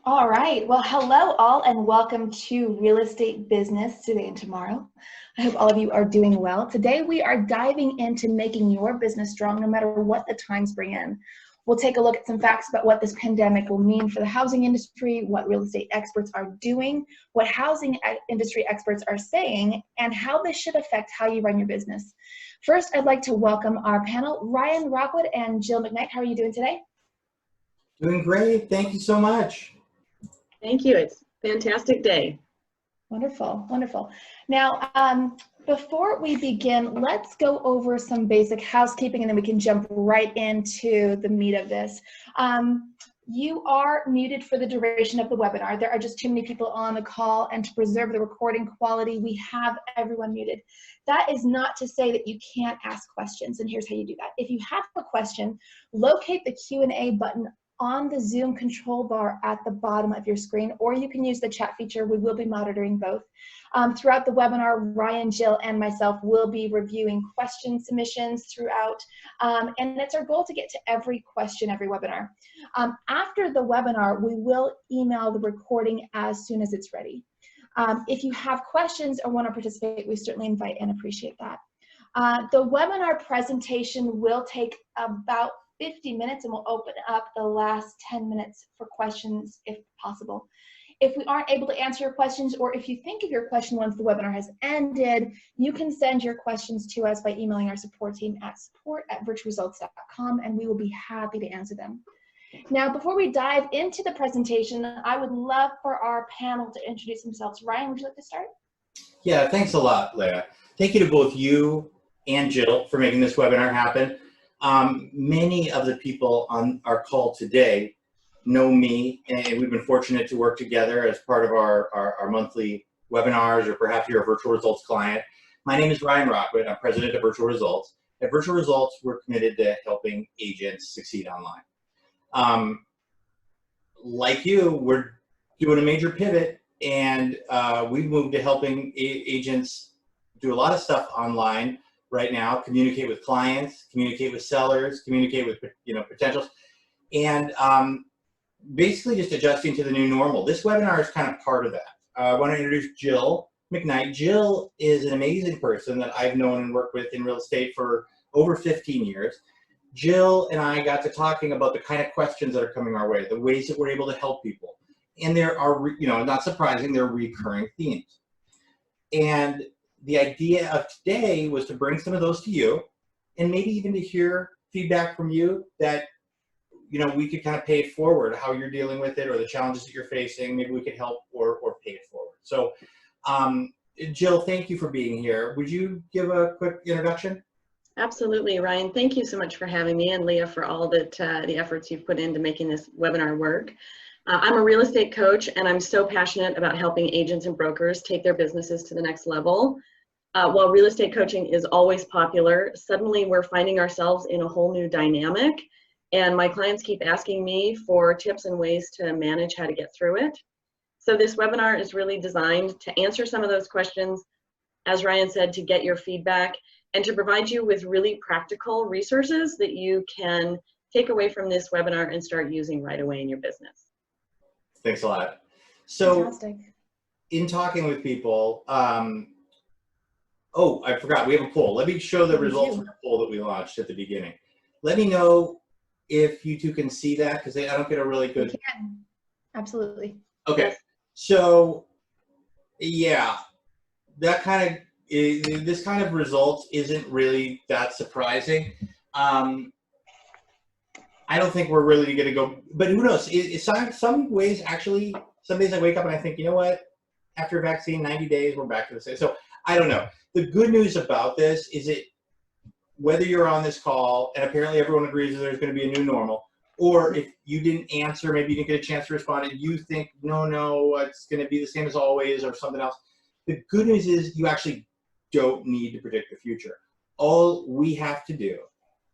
All right. Well, hello all and welcome to Real Estate Business Today and Tomorrow. I hope all of you are doing well. Today we are diving into making your business strong no matter what the times bring in. We'll take a look at some facts about what this pandemic will mean for the housing industry, what real estate experts are doing, what housing industry experts are saying, and how this should affect how you run your business. First, I'd like to welcome our panel, Ryan Rockwood and Jill McKnight. How are you doing today? Doing great. Thank you so much. Thank you. It's a fantastic day. Wonderful, wonderful. Now, before we begin, let's go over some basic housekeeping and then we can jump right into the meat of this. You are muted for the duration of the webinar. There are just too many people on the call, and to preserve the recording quality, we have everyone muted. That is not to say that you can't ask questions, and here's how you do that. If you have a question, locate the Q&A button on the Zoom control bar at the bottom of your screen, or you can use the chat feature. We will be monitoring both. Throughout the webinar, Ryan, Jill, and myself will be reviewing question submissions throughout, and it's our goal to get to every question every webinar. After the webinar, we will email the recording as soon as it's ready. If you have questions or want to participate, we certainly invite and appreciate that. The webinar presentation will take about 50 minutes, and we'll open up the last 10 minutes for questions if possible. If we aren't able to answer your questions, or if you think of your question once the webinar has ended, you can send your questions to us by emailing our support team at support@virtualresults.com, and we will be happy to answer them. Now, before we dive into the presentation, I would love for our panel to introduce themselves. Ryan, would you like to start? Yeah, thanks a lot, Leah. Thank you to both you and Jill for making this webinar happen. Many of the people on our call today know me, and we've been fortunate to work together as part of our monthly webinars, or perhaps you're a Virtual Results client. My name is Ryan Rockwood. I'm president of Virtual Results. At Virtual Results, we're committed to helping agents succeed online. Like you, we're doing a major pivot, and we've moved to helping agents do a lot of stuff online right now, communicate with clients, communicate with sellers, communicate with potentials, and basically just adjusting to the new normal. This webinar is kind of part of that. I want to introduce Jill McKnight. Jill is an amazing person that I've known and worked with in real estate for over 15 years. Jill and I got to talking about the kind of questions that are coming our way, the ways that we're able to help people. And there are, not surprising, there are recurring themes. And the idea of today was to bring some of those to you, and maybe even to hear feedback from you that, we could kind of pay it forward, how you're dealing with it or the challenges that you're facing. Maybe we could help or pay it forward. So, Jill, thank you for being here. Would you give a quick introduction? Absolutely, Ryan. Thank you so much for having me, and Leah for all that the efforts you've put into making this webinar work. I'm a real estate coach, and I'm so passionate about helping agents and brokers take their businesses to the next level. While real estate coaching is always popular, suddenly we're finding ourselves in a whole new dynamic, and my clients keep asking me for tips and ways to manage how to get through it. So this webinar is really designed to answer some of those questions, as Ryan said, to get your feedback, and to provide you with really practical resources that you can take away from this webinar and start using right away in your business. Thanks a lot. So, Fantastic. In talking with people, oh, I forgot, we have a poll. Let me show the results of the poll that we launched at the beginning. Let me know if you two can see that, because I don't get a really good... We can. Absolutely. Okay, so yeah, that kind of, this kind of results isn't really that surprising. I don't think we're really going to go, but who knows? Some ways, actually, some days I wake up and I think, you know what? After a vaccine, 90 days, we're back to the same. So I don't know. The good news about this is that whether you're on this call, and apparently everyone agrees that there's going to be a new normal, or if you didn't answer, maybe you didn't get a chance to respond, and you think, no, it's going to be the same as always or something else. The good news is you actually don't need to predict the future. All we have to do,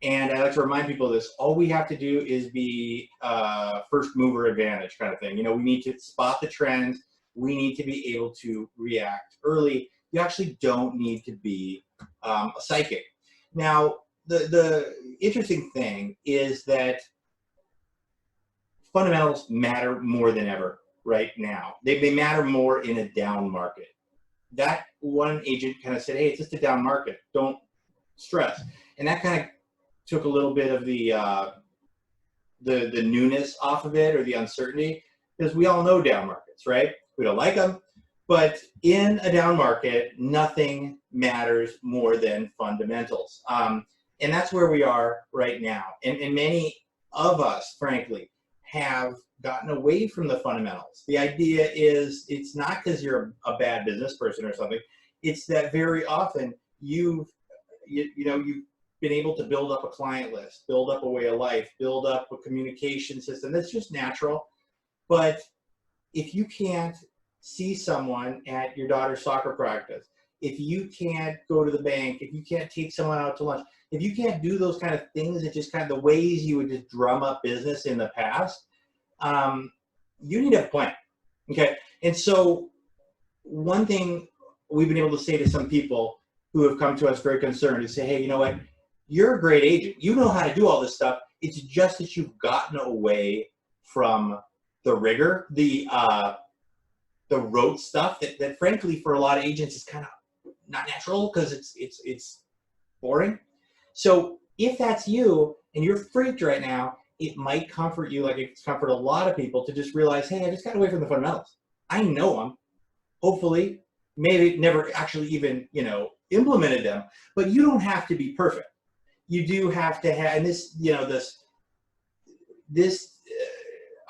and I like to remind people of this, all we have to do is be first mover advantage kind of thing. We need to spot the trends. We need to be able to react early. You actually don't need to be a psychic. Now, the interesting thing is that fundamentals matter more than ever right now. They matter more in a down market. That one agent kind of said, hey, it's just a down market. Don't stress. And that kind of took a little bit of the newness off of it, or the uncertainty, because we all know down markets, right? We don't like them, but in a down market, nothing matters more than fundamentals. And that's where we are right now. And many of us, frankly, have gotten away from the fundamentals. The idea is, it's not because you're a bad business person or something. It's that very often you've been able to build up a client list, build up a way of life, build up a communication system. That's just natural. But if you can't see someone at your daughter's soccer practice, if you can't go to the bank, if you can't take someone out to lunch, if you can't do those kind of things, that just kind of the ways you would just drum up business in the past, you need to have a plan. Okay. And so one thing we've been able to say to some people who have come to us very concerned is say, hey, you know what? You're a great agent. You know how to do all this stuff. It's just that you've gotten away from the rigor, the rote stuff that frankly for a lot of agents is kind of not natural, because it's boring. So if that's you and you're freaked right now, it might comfort you, like it's comfort a lot of people, to just realize, hey, I just got away from the fundamentals. I know them. Hopefully, maybe never actually even, implemented them, but you don't have to be perfect. You do have to have, and this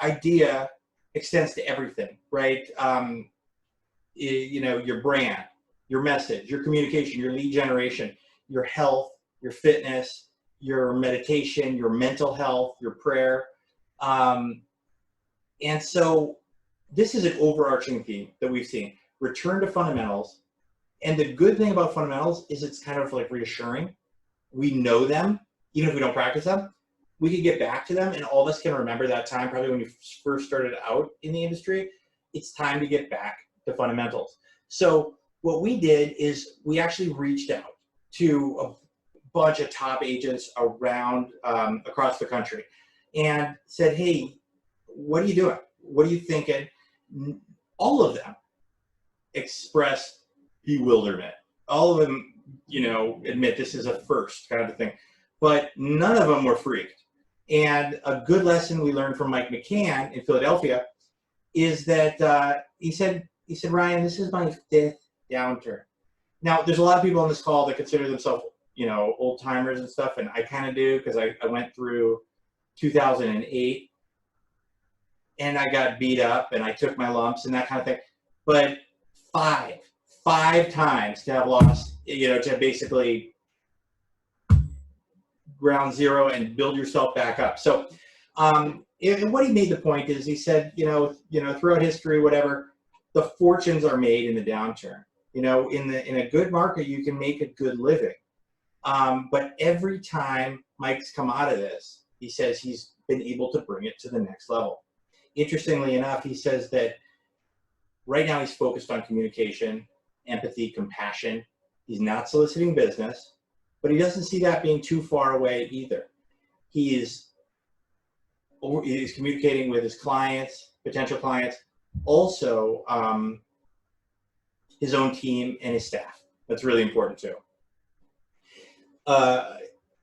idea extends to everything, right? Your brand, your message, your communication, your lead generation, your health, your fitness, your meditation, your mental health, your prayer. And so this is an overarching theme that we've seen. Return to fundamentals. And the good thing about fundamentals is it's kind of like reassuring. We know them, even if we don't practice them. We can get back to them, and all of us can remember that time, probably when you first started out in the industry. It's time to get back to fundamentals. So what we did is we actually reached out to a bunch of top agents around across the country and said, hey, what are you doing? What are you thinking? All of them expressed bewilderment. All of them, admit this is a first kind of a thing, but none of them were freaked. And a good lesson we learned from Mike McCann in Philadelphia is that he said, Ryan, this is my 5th downturn. Now, there's a lot of people on this call that consider themselves, old timers and stuff, and I kind of do, because I went through 2008 and I got beat up and I took my lumps and that kind of thing. But five times to have lost, to basically ground zero and build yourself back up. So, and what he made the point is, he said, throughout history, whatever, the fortunes are made in the downturn. In a good market, you can make a good living. But every time Mike's come out of this, he says he's been able to bring it to the next level. Interestingly enough, he says that right now he's focused on communication, empathy, compassion. He's not soliciting business, but he doesn't see that being too far away either. He is communicating with his clients, potential clients, also his own team and his staff. That's really important too.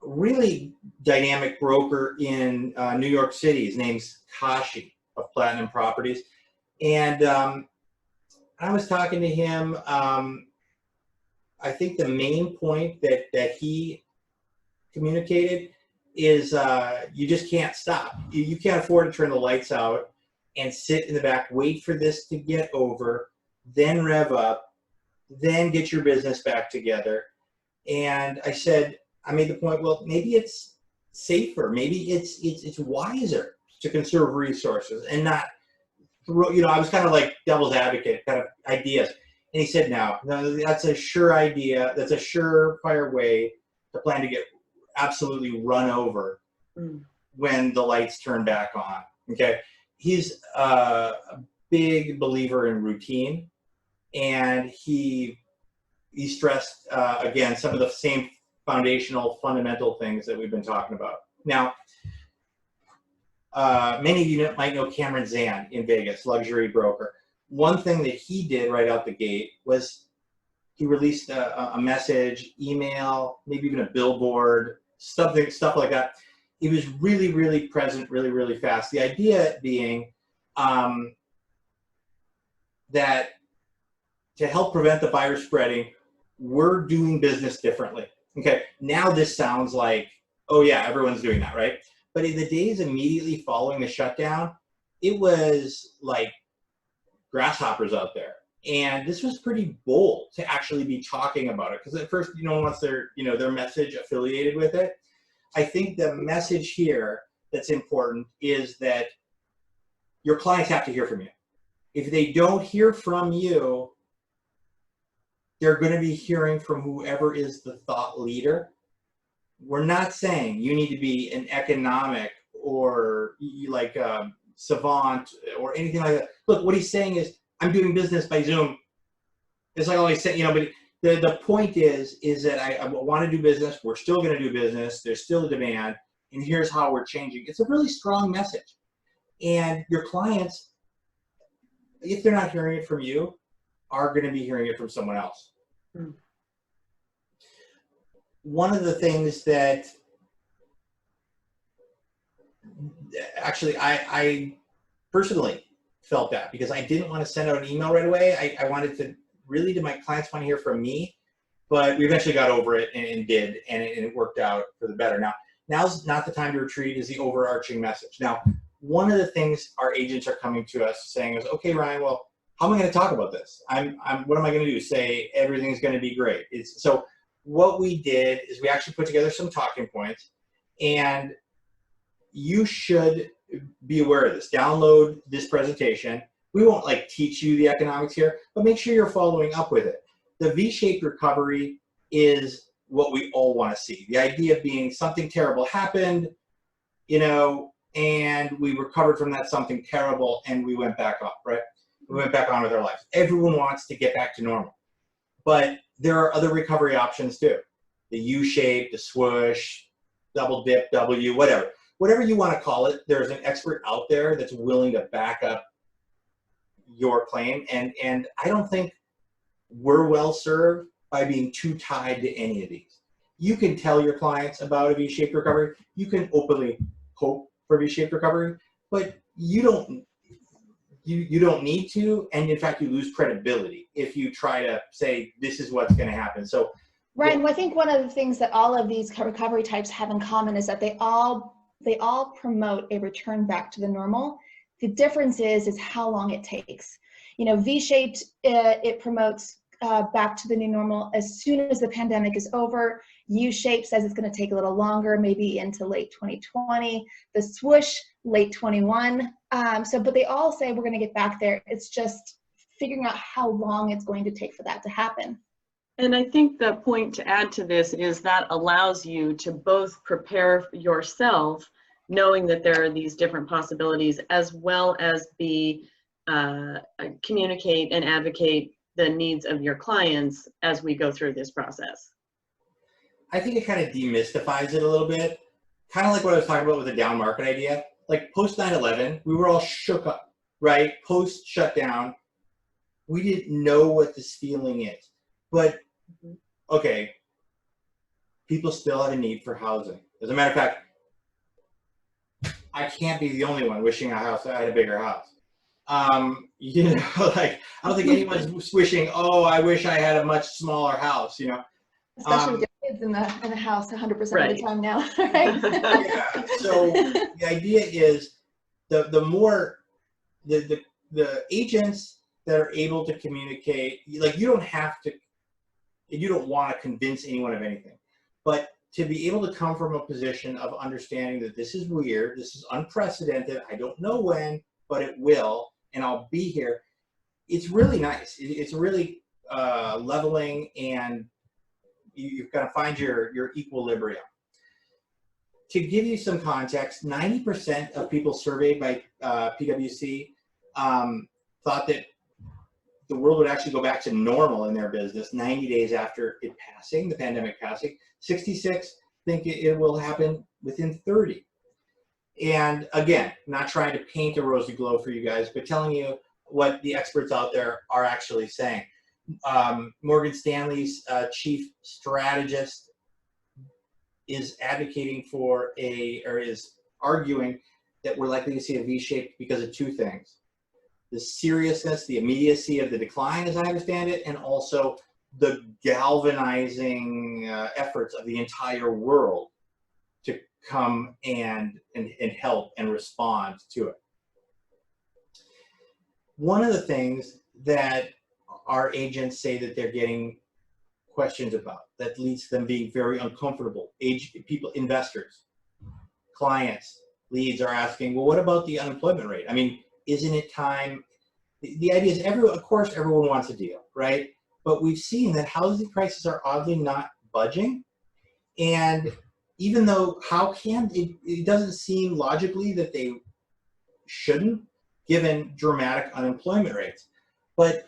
Really dynamic broker in New York City. His name's Kashi of Platinum Properties. And I was talking to him. I think the main point that he communicated is you just can't stop. You can't afford to turn the lights out and sit in the back, wait for this to get over, then rev up, then get your business back together. And I made the point, well, maybe it's safer, maybe it's wiser to conserve resources and not throw, I was kind of like devil's advocate kind of ideas. And he said, no, that's a sure idea. That's a surefire way to plan to get absolutely run over when the lights turn back on. Okay. He's a big believer in routine, and he stressed, again, some of the same foundational, fundamental things that we've been talking about. Now, Many of you might know Cameron Zan in Vegas, luxury broker. One thing that he did right out the gate was he released a message, email, maybe even a billboard, stuff like that. He was really, really present, really, really fast. The idea being that to help prevent the virus spreading, we're doing business differently. Okay, now this sounds like, oh yeah, everyone's doing that, right? But in the days immediately following the shutdown, it was like grasshoppers out there. And this was pretty bold to actually be talking about it, because at first, no one wants their message affiliated with it. I think the message here that's important is that your clients have to hear from you. If they don't hear from you, they're going to be hearing from whoever is the thought leader. We're not saying you need to be an economic or like savant or anything like that. Look, what he's saying is, I'm doing business by Zoom. It's like always say, but the point is that I want to do business. We're still going to do business. There's still a demand, and here's how we're changing. It's a really strong message. And your clients, if they're not hearing it from you, are going to be hearing it from someone else. Hmm. One of the things that actually I personally felt that, because I didn't want to send out an email right away. I wanted to really, did my clients want to hear from me? But we eventually got over it and did, and it worked out for the better. Now's not the time to retreat is the overarching message. Now, one of the things our agents are coming to us saying is, okay, Ryan, well, how am I going to talk about this? What am I going to do? Say everything's going to be great. So what we did is we actually put together some talking points, and you should be aware of this. Download this presentation. We won't like teach you the economics here, but make sure you're following up with it. The V-shaped recovery is what we all want to see. The idea being something terrible happened, and we recovered from that something terrible, and we went back up, right? We went back on with our lives. Everyone wants to get back to normal, but there are other recovery options too. The U-shape, the swoosh, double dip, W, whatever you want to call it. There's an expert out there that's willing to back up your claim, and I don't think we're well served by being too tied to any of these. You can tell your clients about a V-shaped recovery. You can openly hope for V-shaped recovery, but you don't need to, and in fact, you lose credibility if you try to say this is what's going to happen. So, Ryan, I think one of the things that all of these recovery types have in common is that they all promote a return back to the normal. The difference is how long it takes. V-shaped, it promotes back to the new normal as soon as the pandemic is over. U-shaped says it's going to take a little longer, maybe into late 2020. The swoosh, late 21. But they all say we're going to get back there. It's just figuring out how long it's going to take for that to happen. And I think the point to add to this is that allows you to both prepare yourself, knowing that there are these different possibilities, as well as communicate and advocate the needs of your clients as we go through this process. I think it kind of demystifies it a little bit. Kind of like what I was talking about with the down market idea. Like post 9/11, we were all shook up, right? Post shutdown, we didn't know what this feeling is. But, okay, people still have a need for housing. As a matter of fact, I can't be the only one wishing I had a bigger house. Like, I don't think anyone's wishing, oh, I wish I had a much smaller house, Especially with your kids in the house 100% right. of the time now, right? Yeah. So the idea is the more the agents that are able to communicate, like you don't want to convince anyone of anything, but to be able to come from a position of understanding that this is weird, this is unprecedented, I don't know when, but it will, and I'll be here. It's really nice. It's really leveling, and you've got to find your equilibrium. To give you some context, 90% of people surveyed by PwC thought that the world would actually go back to normal in their business 90 days after it passing, the pandemic passing. 66 think it will happen within 30. And again, not trying to paint a rosy glow for you guys, but telling you what the experts out there are actually saying. Morgan Stanley's chief strategist is advocating for is arguing that we're likely to see a V-shape because of two things: the seriousness, the immediacy of the decline, as I understand it, and also the galvanizing efforts of the entire world to come and help and respond to it. One of the things that our agents say that they're getting questions about, that leads to them being very uncomfortable, people, investors, clients, leads are asking, well, what about the unemployment rate? I mean, isn't it time? The idea is, of course, everyone wants a deal, right? But we've seen that housing prices are oddly not budging. And even though, it doesn't seem logically that they shouldn't, given dramatic unemployment rates. But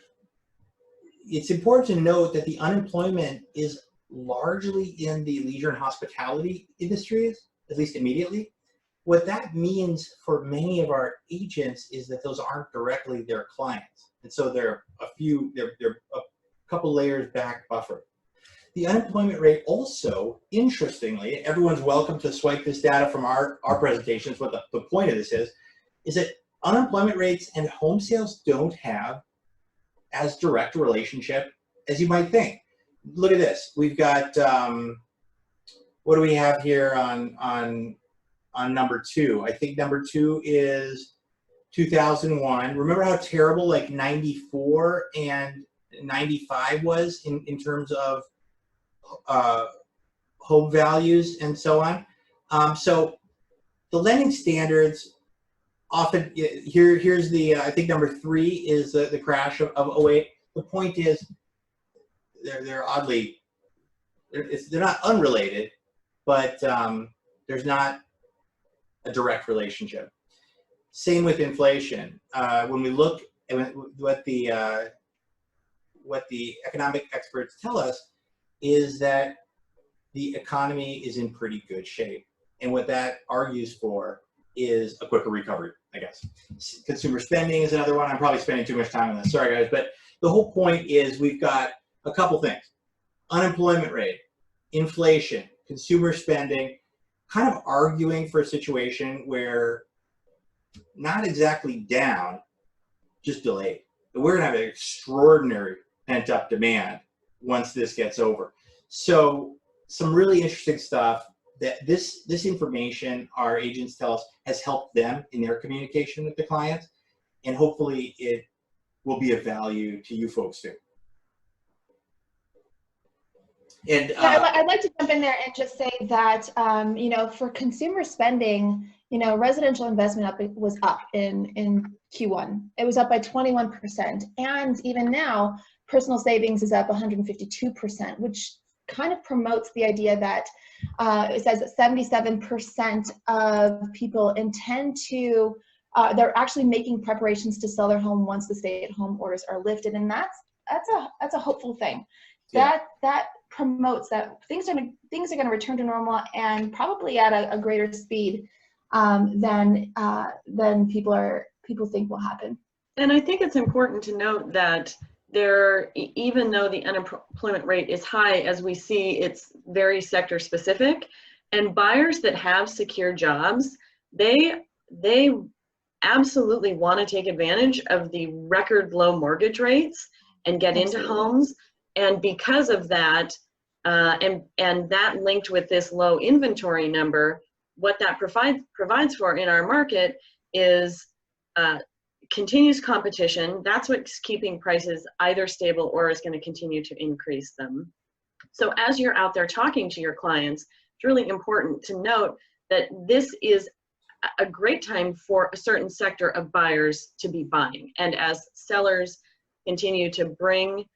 it's important to note that the unemployment is largely in the leisure and hospitality industries, at least immediately. What that means for many of our agents is that those aren't directly their clients. And so they're a couple layers back buffer. The unemployment rate also, interestingly, everyone's welcome to swipe this data from our presentations. What the point of this is that unemployment rates and home sales don't have as direct a relationship as you might think. Look at this. We've got, what do we have here on number 2? I think number 2 is 2001. Remember how terrible like 94 and 95 was in terms of home values and so on. So the lending standards often, here's the, I think number 3 is the crash of 08. The point is, they're oddly, they're not unrelated, but there's not a direct relationship. Same with inflation. When we look at what the economic experts tell us is that the economy is in pretty good shape. And what that argues for is a quicker recovery, I guess. Consumer spending is another one. I'm probably spending too much time on this. Sorry, guys. But the whole point is we've got a couple things. Unemployment rate, inflation, consumer spending, kind of arguing for a situation where not exactly down, just delayed. We're going to have an extraordinary pent-up demand once this gets over. So some really interesting stuff that this information, our agents tell us, has helped them in their communication with the clients, and hopefully it will be of value to you folks too. And yeah, I'd like to jump in there and just say that, you know, for consumer spending, you know, residential investment was up in Q1. It was up by 21%. And even now, personal savings is up 152%, which kind of promotes the idea that it says that 77% of people intend to, they're actually making preparations to sell their home once the stay-at-home orders are lifted. And that's a hopeful thing. Yeah. That promotes that things are going to return to normal, and probably at a greater speed than people think will happen. And I think it's important to note that even though the unemployment rate is high, as we see, it's very sector specific, and buyers that have secure jobs, they absolutely want to take advantage of the record low mortgage rates and get into homes. And because of that, and that linked with this low inventory number, what that provides for in our market is continuous competition. That's what's keeping prices either stable or is going to continue to increase them. So as you're out there talking to your clients, it's really important to note that this is a great time for a certain sector of buyers to be buying. And as sellers continue to bring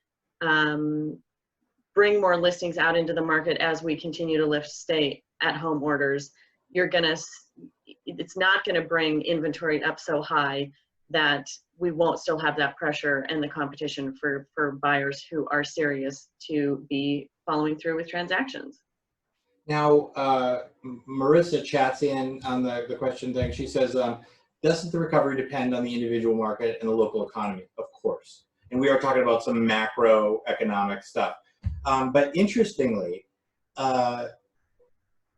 more listings out into the market as we continue to lift stay-at-home orders, it's not going to bring inventory up so high that we won't still have that pressure and the competition for buyers who are serious to be following through with transactions. Now, Marissa chats in on the question thing. She says, doesn't the recovery depend on the individual market and the local economy? Of course. And we are talking about some macroeconomic stuff. But interestingly,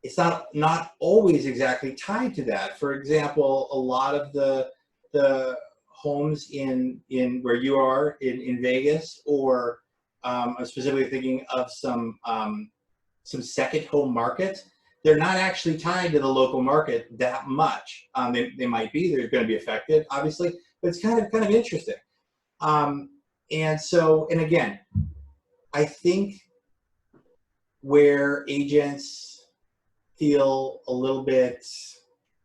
it's not always exactly tied to that. For example, a lot of the homes in where you are in Vegas, or I'm specifically thinking of some second home markets, they're not actually tied to the local market that much. They might be, they're going to be affected, obviously, but it's kind of interesting. And so, and again, I think where agents feel a little bit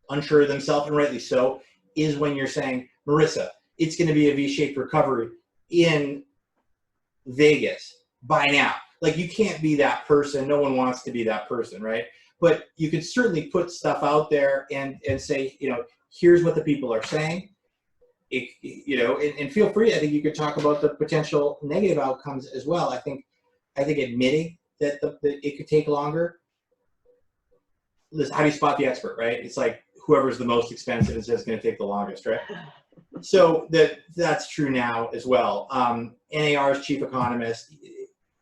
unsure of themselves, and rightly so, is when you're saying, Marissa, it's going to be a V-shaped recovery in Vegas by now. Like, you can't be that person. No one wants to be that person, right? But you can certainly put stuff out there and say, here's what the people are saying. And feel free. I think you could talk about the potential negative outcomes as well. I think admitting that it could take longer. Listen, how do you spot the expert, right? It's like whoever's the most expensive is just going to take the longest, right? So that's true now as well. NAR's chief economist,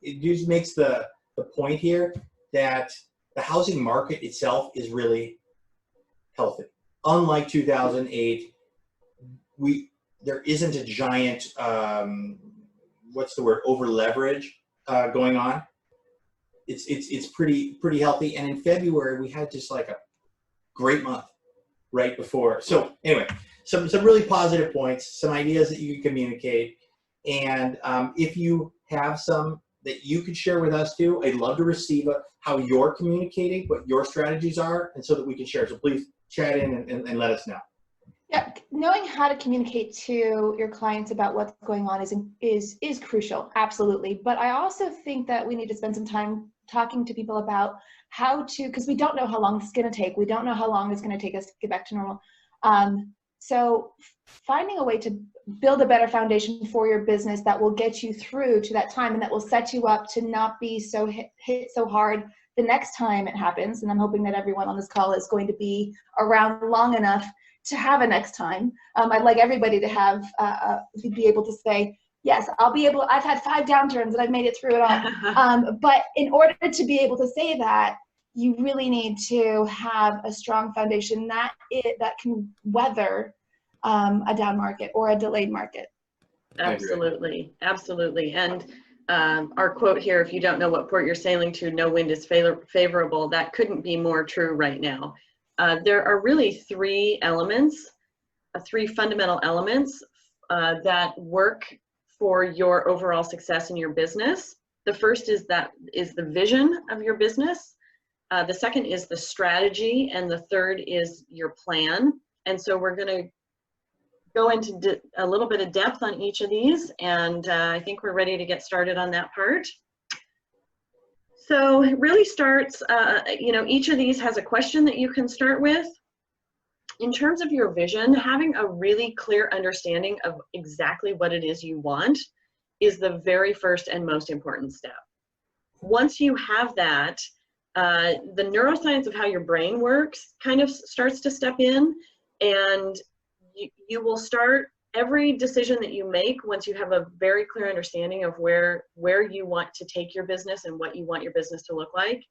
it just makes the point here that the housing market itself is really healthy. Unlike 2008, there isn't a giant over leverage going on. It's pretty healthy. And in February we had just like a great month right before. So anyway, some really positive points, some ideas that you can communicate, and if you have some that you could share with us too, I'd love to receive how you're communicating, what your strategies are, and so that we can share. So please chat in and let us know. Yeah, knowing how to communicate to your clients about what's going on is crucial, absolutely. But I also think that we need to spend some time talking to people about how to, because we don't know how long it's going to take. We don't know how long it's going to take us to get back to normal. So finding a way to build a better foundation for your business that will get you through to that time, and that will set you up to not be so hit so hard the next time it happens. And I'm hoping that everyone on this call is going to be around long enough to have a next time. I'd like everybody to have be able to say, yes, I've had 5 downturns and I've made it through it all. But in order to be able to say that, you really need to have a strong foundation that can weather a down market or a delayed market. Absolutely, absolutely. And our quote here, if you don't know what port you're sailing to, no wind is favorable, that couldn't be more true right now. There are really 3 fundamental elements that work for your overall success in your business. The first is the vision of your business. The second is the strategy, and the third is your plan. And so we're going to go into a little bit of depth on each of these, and I think we're ready to get started on that part. So it really starts, each of these has a question that you can start with. In terms of your vision, having a really clear understanding of exactly what it is you want is the very first and most important step. Once you have that, the neuroscience of how your brain works kind of starts to step in, and you will start every decision that you make. Once you have a very clear understanding of where you want to take your business and what you want your business to look like,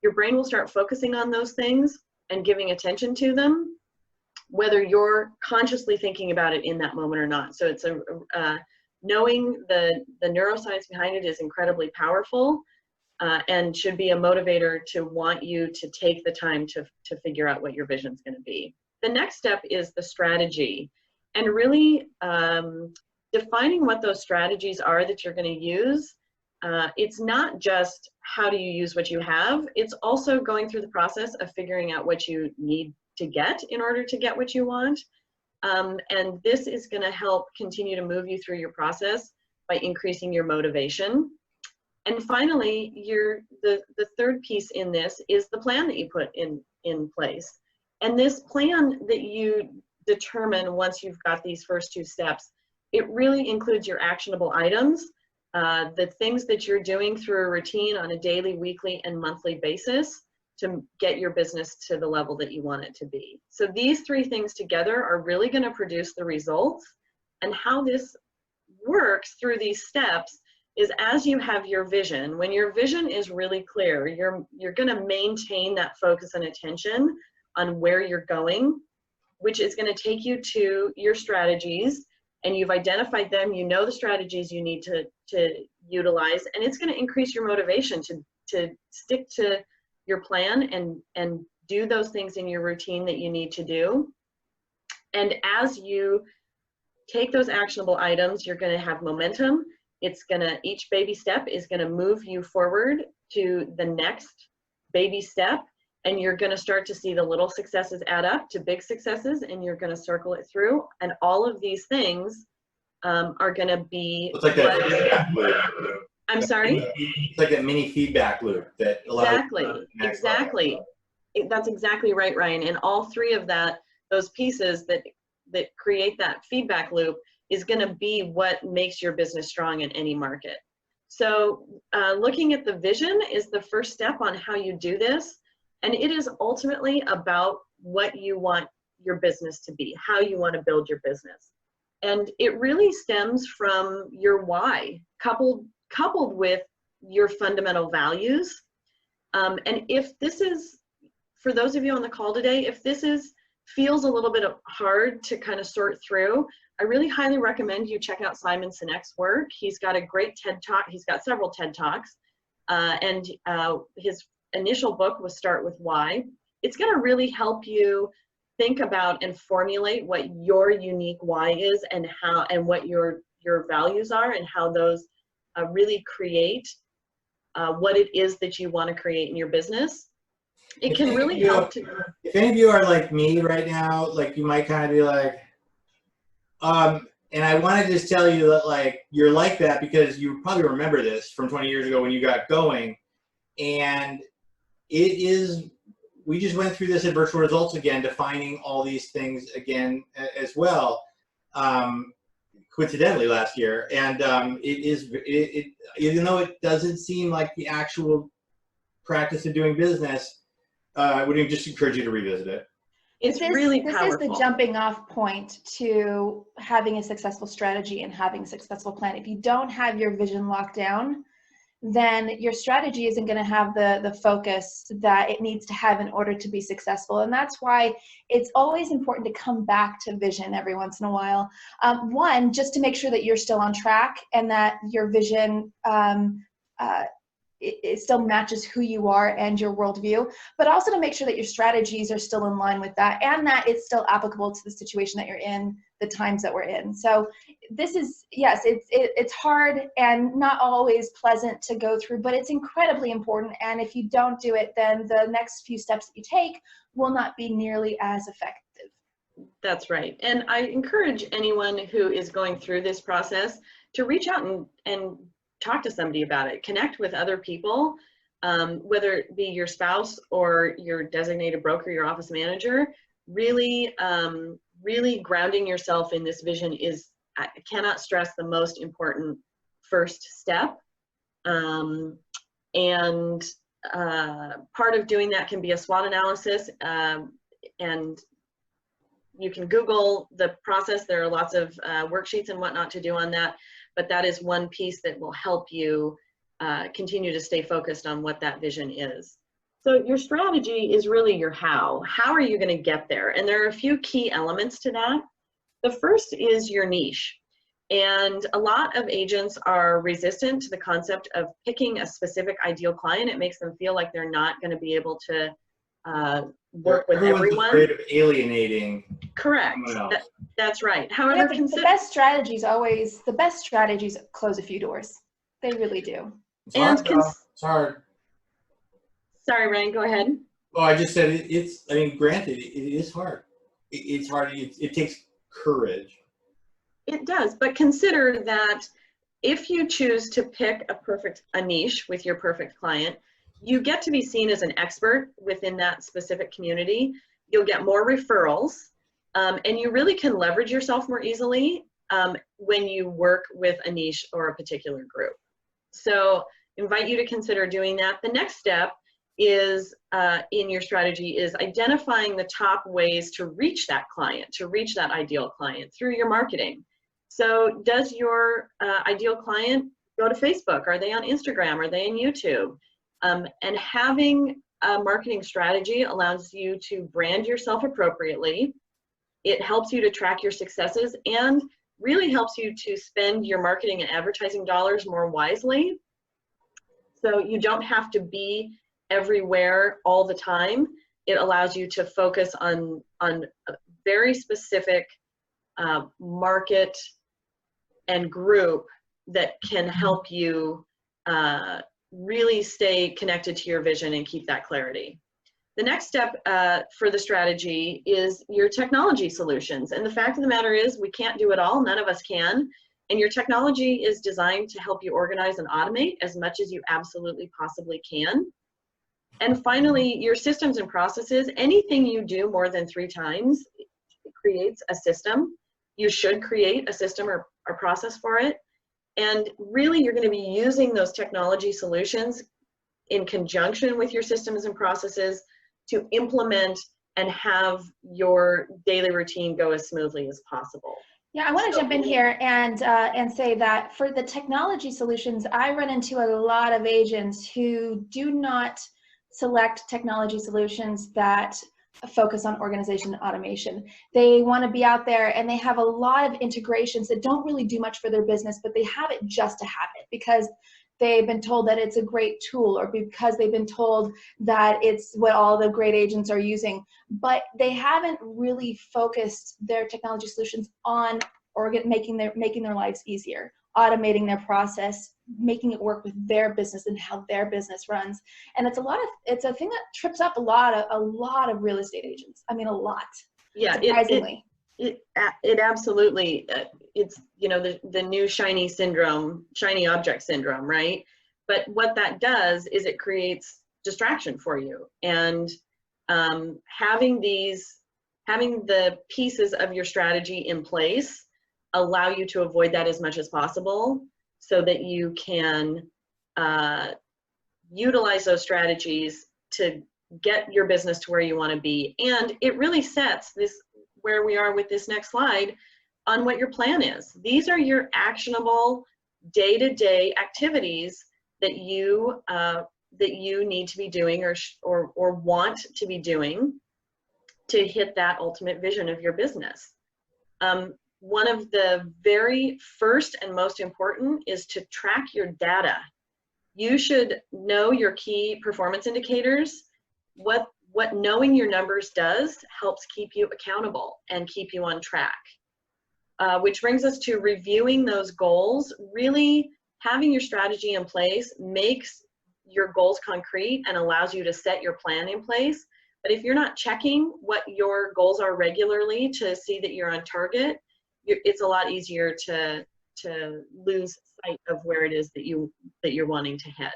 your brain will start focusing on those things and giving attention to them, whether you're consciously thinking about it in that moment or not. So it's knowing the neuroscience behind it is incredibly powerful, and should be a motivator to want you to take the time to figure out what your vision is going to be. The next step is the strategy, and really defining what those strategies are that you're going to use. It's not just how do you use what you have, it's also going through the process of figuring out what you need to get in order to get what you want. And this is going to help continue to move you through your process by increasing your motivation. And finally, the third piece in this is the plan that you put in place. And this plan that you determine once you've got these first 2 steps, it really includes your actionable items, the things that you're doing through a routine on a daily, weekly, and monthly basis to get your business to the level that you want it to be. So these three things together are really going to produce the results. And how this works through these steps is, as you have your vision, when your vision is really clear, you're going to maintain that focus and attention on where you're going, which is going to take you to your strategies, and you've identified them, you know the strategies you need to utilize, and it's going to increase your motivation to stick to your plan and do those things in your routine that you need to do. And as you take those actionable items, you're going to have momentum. Each baby step is going to move you forward to the next baby step, and you're going to start to see the little successes add up to big successes, and you're going to circle it through. And all of these things are going to be. It's like that feedback loop. I'm sorry? It's like that mini feedback loop that allows. Exactly. That's exactly right, Ryan. And all three of those pieces that create that feedback loop is going to be what makes your business strong in any market. So looking at the vision is the first step on how you do this. And it is ultimately about what you want your business to be, how you want to build your business. And it really stems from your why, coupled with your fundamental values. And if this is, for those of you on the call today, if this feels a little bit hard to kind of sort through, I really highly recommend you check out Simon Sinek's work. He's got a great TED Talk. He's got several TED Talks. And his initial book was Start With Why. It's going to really help you think about and formulate what your unique why is, and what your values are, and how those really create what it is that you want to create in your business. It can really help to. If any of you are like me right now, like you might kind of be like, and I want to just tell you that like you're like that because you probably remember this from 20 years ago when you got going, and we just went through this at Virtual Results again, defining all these things again as well, coincidentally last year, and even though it doesn't seem like the actual practice of doing business, I would just encourage you to revisit it. It's really powerful. This is the jumping off point to having a successful strategy and having a successful plan. If you don't have your vision locked down, then your strategy isn't going to have the focus that it needs to have in order to be successful. And that's why it's always important to come back to vision every once in a while. One, just to make sure that you're still on track and that your vision it still matches who you are and your worldview, but also to make sure that your strategies are still in line with that, and that it's still applicable to the situation that you're in, the times that we're in. So this is, yes, it's hard and not always pleasant to go through, but it's incredibly important. And if you don't do it, then the next few steps that you take will not be nearly as effective. That's right. And I encourage anyone who is going through this process to reach out and talk to somebody about it. Connect with other people, whether it be your spouse or your designated broker, your office manager. Really grounding yourself in this vision is, I cannot stress, the most important first step. And part of doing that can be a SWOT analysis. And you can Google the process. There are lots of worksheets and whatnot to do on that. But that is one piece that will help you continue to stay focused on what that vision is. So your strategy is really your how. How are you going to get there? And there are a few key elements to that. The first is your niche. And a lot of agents are resistant to the concept of picking a specific ideal client. It makes them feel like they're not going to be able to work with everyone. Everyone's afraid of alienating. Correct. That's right. However, yeah, the best strategies close a few doors. They really do. It's hard. It's hard. Sorry, Ryan, go ahead. Oh, I just said I mean, granted, it is hard. It's hard. It takes courage. It does, but consider that if you choose to pick a niche with your perfect client, you get to be seen as an expert within that specific community. You'll get more referrals, and you really can leverage yourself more easily when you work with a niche or a particular group. So invite you to consider doing that. The next step is in your strategy is identifying the top ways to reach that client, to reach that ideal client through your marketing. So does your ideal client go to Facebook? Are they on Instagram? Are they on YouTube? And having a marketing strategy allows you to brand yourself appropriately. It helps you to track your successes and really helps you to spend your marketing and advertising dollars more wisely. So you don't have to be everywhere all the time. It allows you to focus on a very specific market and group that can help you really stay connected to your vision and keep that clarity. The next step for the strategy is your technology solutions. And the fact of the matter is we can't do it all, none of us can. And your technology is designed to help you organize and automate as much as you absolutely possibly can. And finally, your systems and processes, anything you do more than 3 times creates a system. You should create a system or process for it. And really, you're going to be using those technology solutions in conjunction with your systems and processes to implement and have your daily routine go as smoothly as possible. Yeah, I want to jump in here and say that for the technology solutions, I run into a lot of agents who do not select technology solutions that focus on organization and automation. They want to be out there and they have a lot of integrations that don't really do much for their business, but they have it just to have it because they've been told that it's a great tool or because they've been told that it's what all the great agents are using. But they haven't really focused their technology solutions on making their lives easier, automating their process, making it work with their business and how their business runs. And it's a thing that trips up a lot of real estate agents. I mean, a lot. Yeah, surprisingly. It absolutely, it's, you know, the new shiny object syndrome, right? But what that does is it creates distraction for you. And having the pieces of your strategy in place allow you to avoid that as much as possible so that you can utilize those strategies to get your business to where you want to be. And it really sets this, where we are with this next slide, on what your plan is. These are your actionable day-to-day activities that you need to be doing or want to be doing to hit that ultimate vision of your business. One of the very first and most important is to track your data. You should know your key performance indicators. What knowing your numbers does helps keep you accountable and keep you on track. Which brings us to reviewing those goals. Really having your strategy in place makes your goals concrete and allows you to set your plan in place. But if you're not checking what your goals are regularly to see that you're on target, it's a lot easier to lose sight of where it is that you're wanting to head.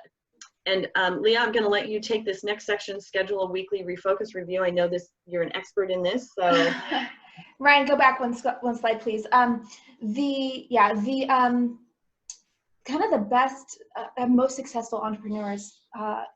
And Leah, I'm going to let you take this next section, schedule a weekly refocus review. I know you're an expert in this, so. Ryan, go back one slide, please. Kind of the best and most successful entrepreneurs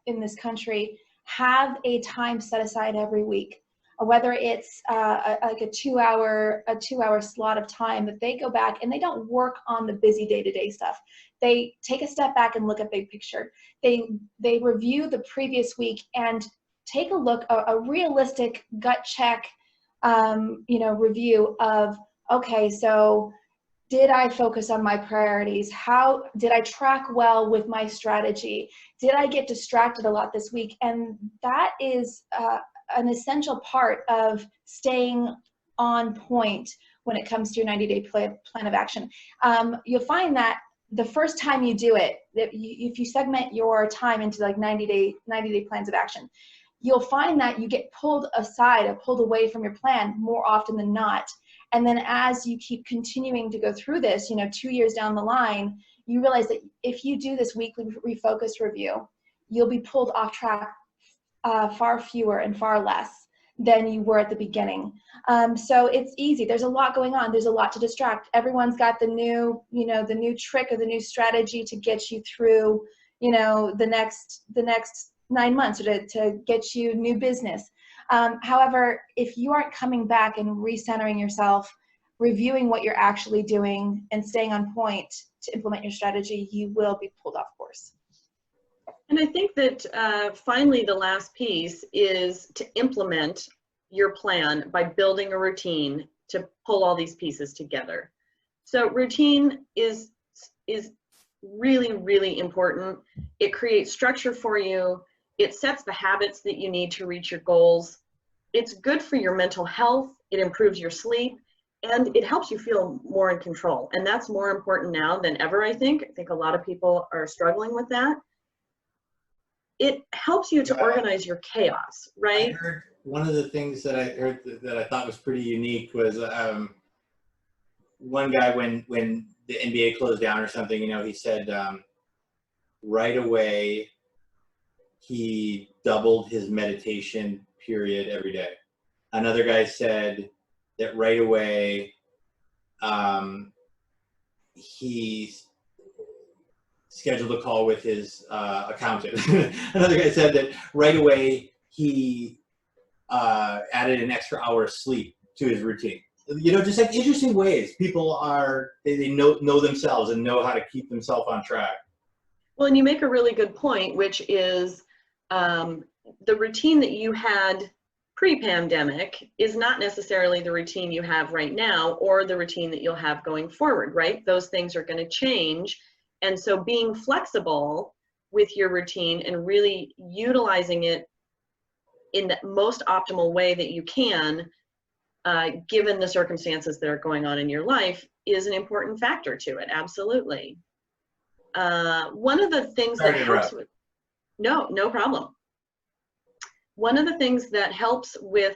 in this country have a time set aside every week, whether it's like a 2-hour slot of time that they go back and they don't work on the busy day-to-day stuff. They take a step back and look at big picture. They review the previous week and take a look, a realistic gut check, review of, okay, so did I focus on my priorities? How did I track well with my strategy? Did I get distracted a lot this week? And that is an essential part of staying on point when it comes to your 90-day plan of action. You'll find that the first time you do it, if you segment your time into like 90-day plans of action, you'll find that you get pulled aside or pulled away from your plan more often than not. And then as you keep continuing to go through this, 2 years down the line, you realize that if you do this weekly refocus review, you'll be pulled off track far fewer and far less than you were at the beginning. So it's easy. There's a lot going on. There's a lot to distract. Everyone's got the new trick or the new strategy to get you through, the next 9 months, or to get you new business. However, if you aren't coming back and recentering yourself, reviewing what you're actually doing, and staying on point to implement your strategy, you will be pulled off course. And I think that finally the last piece is to implement your plan by building a routine to pull all these pieces together. So routine is really, really important. It creates structure for you. It sets the habits that you need to reach your goals. It's good for your mental health. It improves your sleep, and it helps you feel more in control. And that's more important now than ever, I think. I think a lot of people are struggling with that. It helps you to organize your chaos, right? I heard one of the things that I heard that I thought was pretty unique was one guy, when the NBA closed down or something, you know, he said right away he doubled his meditation period every day. Another guy said that right away he scheduled a call with his accountant. Another guy said that right away he added an extra hour of sleep to his routine. You know, just like interesting ways people are, they know themselves and know how to keep themselves on track. Well, and you make a really good point, which is the routine that you had pre-pandemic is not necessarily the routine you have right now or the routine that you'll have going forward, right? Those things are going to change. And so being flexible with your routine and really utilizing it in the most optimal way that you can, given the circumstances that are going on in your life, is an important factor to it. Absolutely. One of the things that helps with, no problem. One of the things that helps with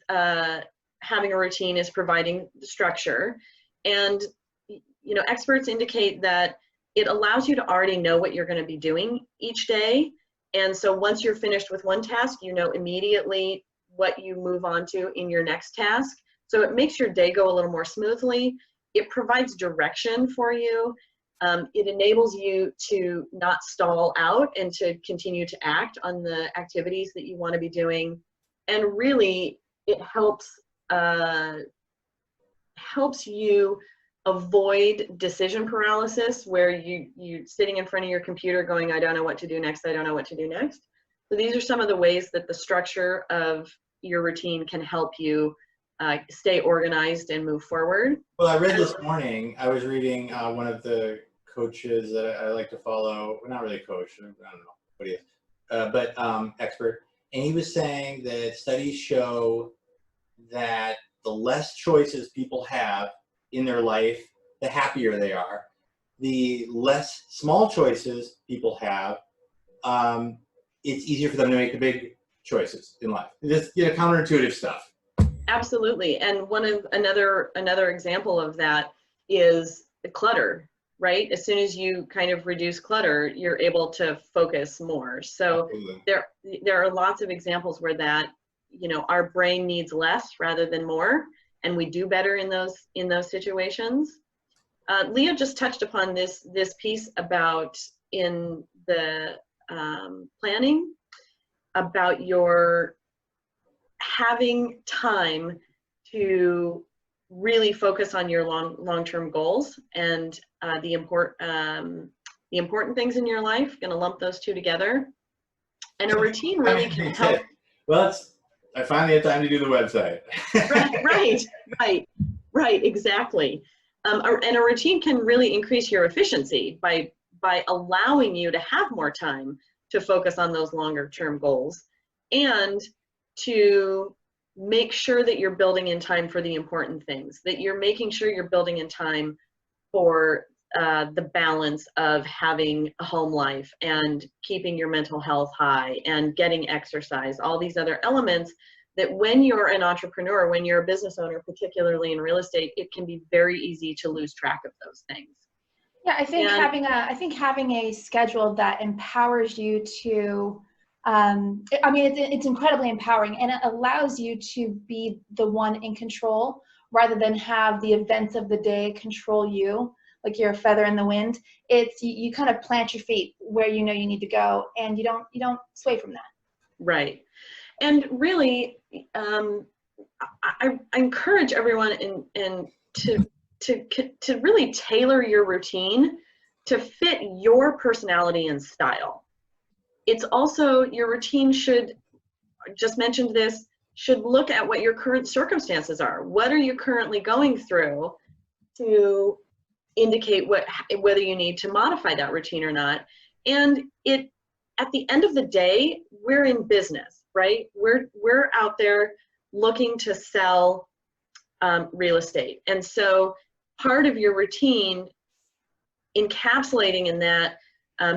having a routine is providing structure. And, you know, experts indicate that it allows you to already know what you're going to be doing each day. And so once you're finished with one task, you know immediately what you move on to in your next task. So it makes your day go a little more smoothly. It provides direction for you. It enables you to not stall out and to continue to act on the activities that you want to be doing. And really, it helps you avoid decision paralysis, where you sitting in front of your computer going, I don't know what to do next, I don't know what to do next. So these are some of the ways that the structure of your routine can help you stay organized and move forward. Well, I read this morning, I was reading one of the coaches that I like to follow, well, not really a coach, I don't know what he is, but expert. And he was saying that studies show that the less choices people have in their life, the happier they are. The less small choices people have, it's easier for them to make the big choices in life. Just, you know, counterintuitive stuff. Absolutely. And another example of that is the clutter, right? As soon as you kind of reduce clutter, you're able to focus more. So there are lots of examples where that, you know, our brain needs less rather than more, and we do better in those situations. Leah just touched upon this piece about in the planning about your having time to really focus on your long-term goals and the important things in your life. Going to lump those two together, and a routine really can help. Well, I finally had time to do the website. Right, exactly. And a routine can really increase your efficiency by allowing you to have more time to focus on those longer term goals, and to make sure that you're building in time for the important things, that you're making sure you're building in time for the balance of having a home life and keeping your mental health high and getting exercise, all these other elements that when you're an entrepreneur, when you're a business owner, particularly in real estate, it can be very easy to lose track of those things. Yeah, I think having a schedule that empowers you to, I mean, it's incredibly empowering, and it allows you to be the one in control rather than have the events of the day control you. like you're a feather in the wind. It's you kind of plant your feet where you know you need to go, and you don't sway from that. Right. And really, I encourage everyone to really tailor your routine to fit your personality and style. It's also, your routine should, just mentioned this, should look at what your current circumstances are. What are you currently going through to indicate whether you need to modify that routine or not. And at the end of the day, we're in business, right? We're out there looking to sell real estate. And so part of your routine, encapsulating in that,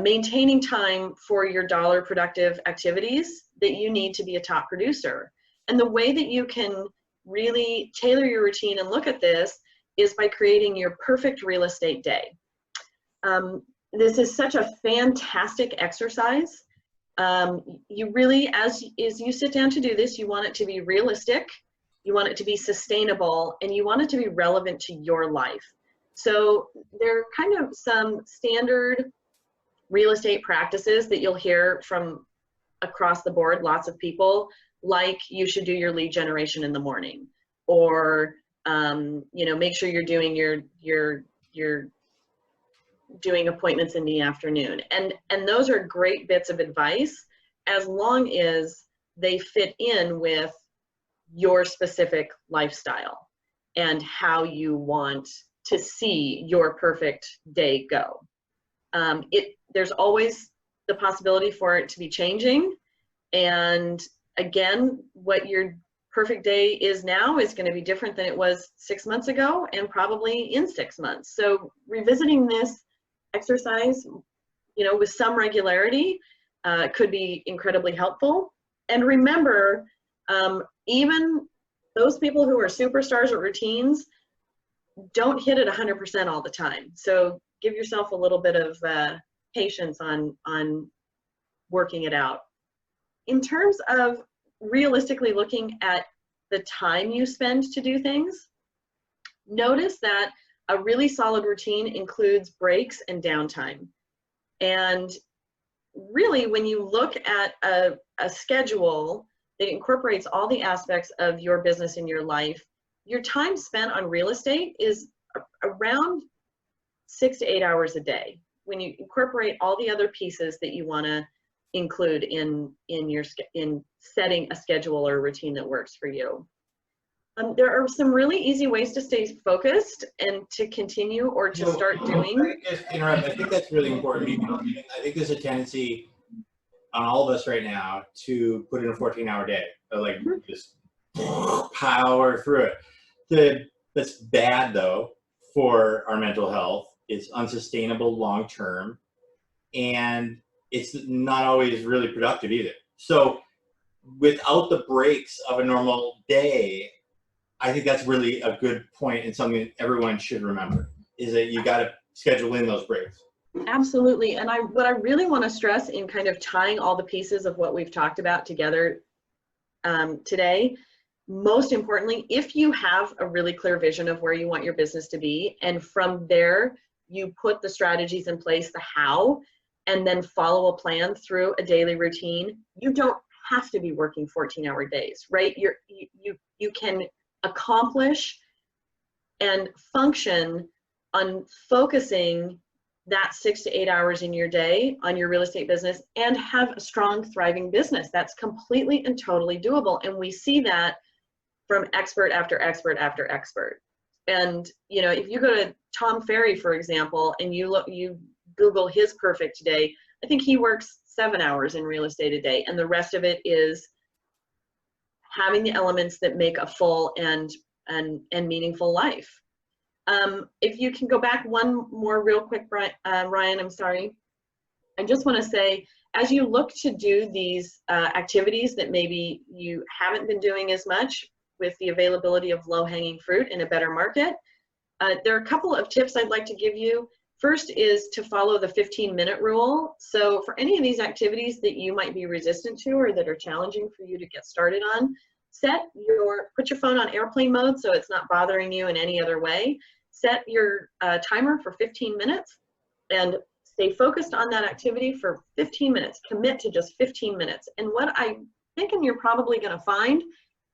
maintaining time for your dollar productive activities that you need to be a top producer. And the way that you can really tailor your routine and look at this is by creating your perfect real estate day. This is such a fantastic exercise. You really, as you sit down to do this, you want it to be realistic, you want it to be sustainable, and you want it to be relevant to your life. So there are kind of some standard real estate practices that you'll hear from across the board, lots of people, like you should do your lead generation in the morning, or make sure you're doing your doing appointments in the afternoon. And those are great bits of advice, as long as they fit in with your specific lifestyle and how you want to see your perfect day go. There's always the possibility for it to be changing. And again, what your perfect day is now is going to be different than it was 6 months ago, and probably in 6 months. So revisiting this exercise, with some regularity, could be incredibly helpful. And remember, even those people who are superstars at routines don't hit it 100% all the time. So give yourself a little bit of patience on working it out. In terms of realistically looking at the time you spend to do things, notice that a really solid routine includes breaks and downtime. And really, when you look at a schedule that incorporates all the aspects of your business in your life, your time spent on real estate is around 6 to 8 hours a day, when you incorporate all the other pieces that you want to include in setting a schedule or a routine that works for you. There are some really easy ways to stay focused and to continue or to start doing. Just interrupt. I think that's really important. I think there's a tendency on all of us right now to put in a 14-hour day, like just power through it. That's bad though for our mental health. It's unsustainable long term, and it's not always really productive either. So without the breaks of a normal day, I think that's really a good point, and something that everyone should remember, is that you got to schedule in those breaks. Absolutely. And what I really want to stress in kind of tying all the pieces of what we've talked about together today, most importantly, if you have a really clear vision of where you want your business to be, and from there you put the strategies in place, the how, and then follow a plan through a daily routine, you don't have to be working 14-hour days, right? You can accomplish and function on focusing that 6 to 8 hours in your day on your real estate business and have a strong, thriving business. That's completely and totally doable. And we see that from expert after expert after expert. And if you go to Tom Ferry, for example, and you Google his perfect day, I think he works 7 hours in real estate a day, and the rest of it is having the elements that make a full and meaningful life. If you can go back one more real quick, Ryan, I'm sorry. I just want to say, as you look to do these activities that maybe you haven't been doing as much with the availability of low-hanging fruit in a better market, there are a couple of tips I'd like to give you. First is to follow the 15-minute rule. So for any of these activities that you might be resistant to or that are challenging for you to get started on, put your phone on airplane mode so it's not bothering you in any other way. set your timer for 15 minutes and stay focused on that activity for 15 minutes. Commit to just 15 minutes. And what I'm thinking you're probably going to find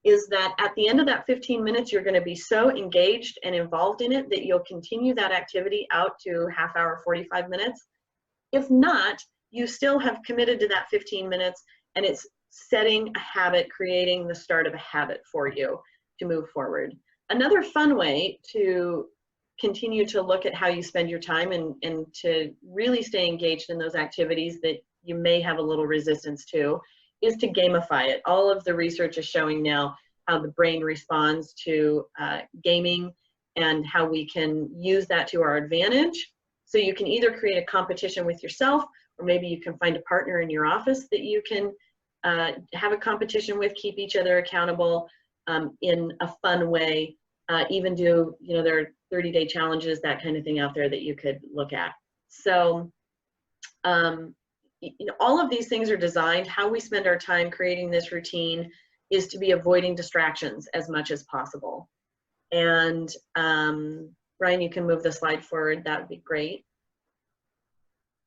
is that at the end of that 15 minutes, you're going to be so engaged and involved in it that you'll continue that activity out to half hour, 45 minutes. If not, you still have committed to that 15 minutes, and it's setting a habit, creating the start of a habit for you to move forward. Another fun way to continue to look at how you spend your time and to really stay engaged in those activities that you may have a little resistance to is to gamify it. All of the research is showing now how the brain responds to gaming and how we can use that to our advantage. So you can either create a competition with yourself, or maybe you can find a partner in your office that you can have a competition with, keep each other accountable in a fun way. Even do, there are 30-day challenges, that kind of thing out there that you could look at. So all of these things are designed, how we spend our time creating this routine is to be avoiding distractions as much as possible. And Ryan, you can move the slide forward. That would be great.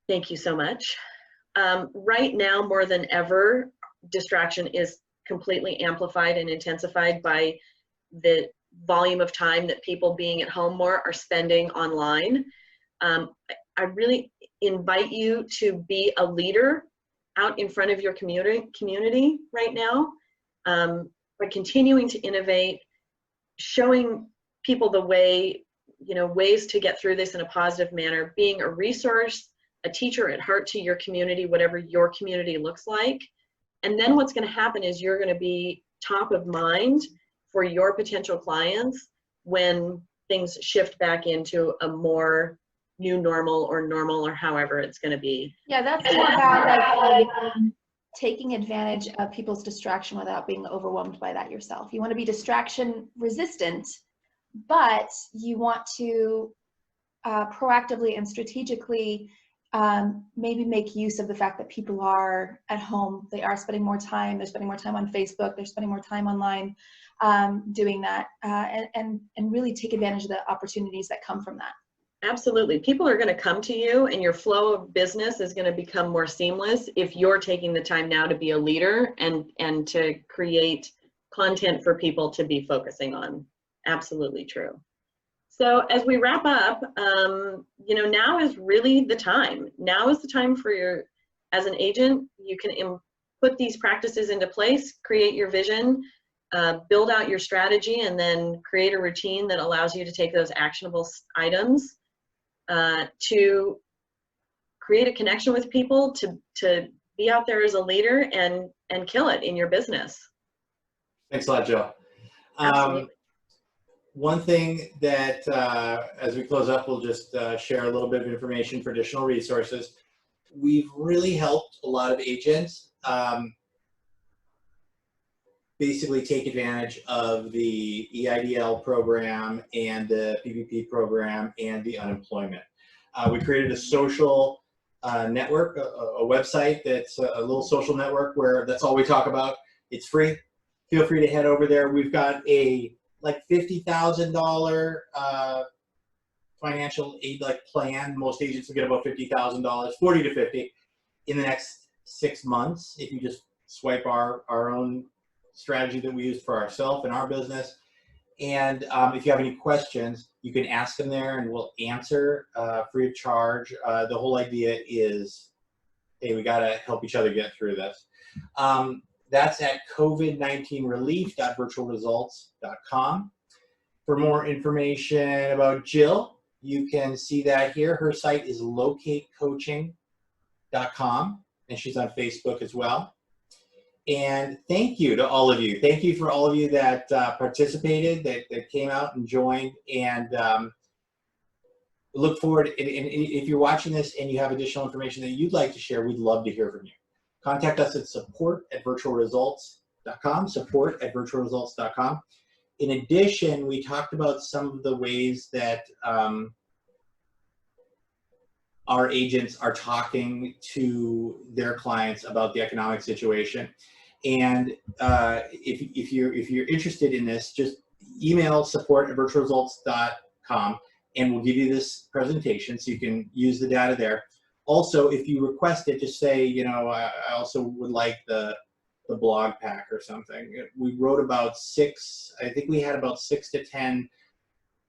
Thank you so much. Right now, more than ever, distraction is completely amplified and intensified by the volume of time that people being at home more are spending online. I really invite you to be a leader out in front of your community right now by continuing to innovate, showing people the way, ways to get through this in a positive manner, being a resource, a teacher at heart to your community, whatever your community looks like. And then what's going to happen is you're going to be top of mind for your potential clients when things shift back into a more new normal or however it's going to be. Yeah, that's more about taking advantage of people's distraction without being overwhelmed by that yourself. You want to be distraction resistant, but you want to proactively and strategically maybe make use of the fact that people are at home, they are spending more time, they're spending more time on Facebook, they're spending more time online doing that, and really take advantage of the opportunities that come from that. Absolutely. People are going to come to you and your flow of business is going to become more seamless if you're taking the time now to be a leader and to create content for people to be focusing on. Absolutely true. So as we wrap up, now is really the time. Now is the time for as an agent, you can put these practices into place, create your vision, build out your strategy, and then create a routine that allows you to take those actionable items to create a connection with people, to be out there as a leader and kill it in your business. Thanks a lot, Jill. One thing that, as we close up, we'll just share a little bit of information for additional resources. We've really helped a lot of agents basically take advantage of the EIDL program and the PPP program and the unemployment. We created a social network, a website that's a little social network where that's all we talk about. It's free. Feel free to head over there. We've got a $50,000 financial aid plan. Most agents will get about $50,000, 40 to 50 in the next 6 months if you just swipe our own strategy that we use for ourselves and our business. And if you have any questions, you can ask them there and we'll answer free of charge. The whole idea is, hey, we got to help each other get through this. That's at covid19relief.virtualresults.com. For more information about Jill, you can see that here. Her site is locatecoaching.com, and she's on Facebook as well. And thank you to all of you. Thank you for all of you that participated, that came out and joined, and look forward. And if you're watching this and you have additional information that you'd like to share, we'd love to hear from you. Contact us at support@virtualresults.com, support@virtualresults.com. In addition, we talked about some of the ways that our agents are talking to their clients about the economic situation. And if you're interested in this, just email support@virtualresults.com and we'll give you this presentation so you can use the data there. Also, if you request it, just say, you know, I also would like the blog pack or something. We wrote about I think we had about 6 to 10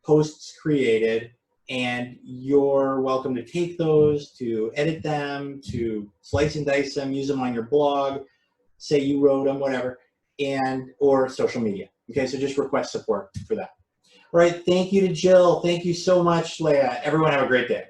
posts created, and you're welcome to take those, to edit them, to slice and dice them, use them on your blog, say you wrote them, whatever, or social media. Okay, so just request support for that. All right, thank you to Jill. Thank you so much, Leah. Everyone have a great day.